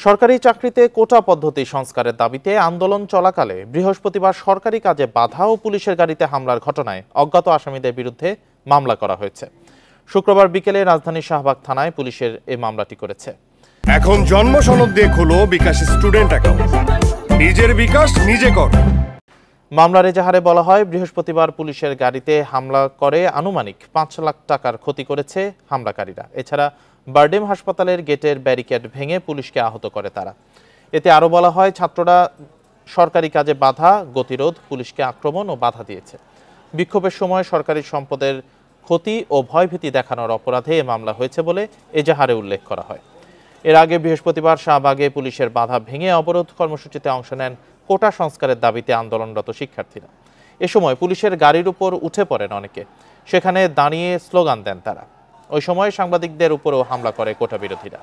সরকারি চাকরিতে কোটা পদ্ধতি সংস্কারের দাবিতে আন্দোলন চলাকালে বৃহস্পতিবার সরকারি কাজে বাধা ও পুলিশের গাড়িতে হামলার ঘটনায় অজ্ঞাত আসামিদের বিরুদ্ধে মামলা করা হয়েছে। শুক্রবার বিকেলে রাজধানীর শাহবাগ থানায় পুলিশের এই মামলাটি করেছে। এখন জন্ম সনদ দিয়ে খোলো বিকাশ স্টুডেন্ট অ্যাকাউন্ট, নিজের বিকাশ নিজে কর। মামলার এজাহারে বলা হয়, বৃহস্পতিবার পুলিশের গাড়িতে হামলা করে আনুমানিক ৫ লাখ টাকার ক্ষতি করেছে হামলাকারীরা। এছাড়া বারডেম হাসপাতালের গেটের ব্যারিকেড ভেঙে পুলিশকে আহত করে তারা। এতে আরও বলা হয়, ছাত্ররা সরকারি কাজে বাধা, গতিরোধ, পুলিশকে আক্রমণ ও বাধা দিয়েছে। বিক্ষোভের সময় সরকারি সম্পদের ক্ষতি ও ভয়ভীতি দেখানোর অপরাধে এ মামলা হয়েছে বলে এজাহারে উল্লেখ করা হয়। এর আগে বৃহস্পতিবার শাহবাগে পুলিশের বাধা ভেঙে অবরোধ কর্মসূচিতে অংশ নেন কোটা সংস্কারের দাবিতে আন্দোলনরত শিক্ষার্থীরা। এ সময় পুলিশের গাড়ির উপর উঠে পড়েন অনেকে, সেখানে দাঁড়িয়ে স্লোগান দেন তারা। ওই সময় সাংবাদিকদের উপরও হামলা করে কোটা বিরোধীরা।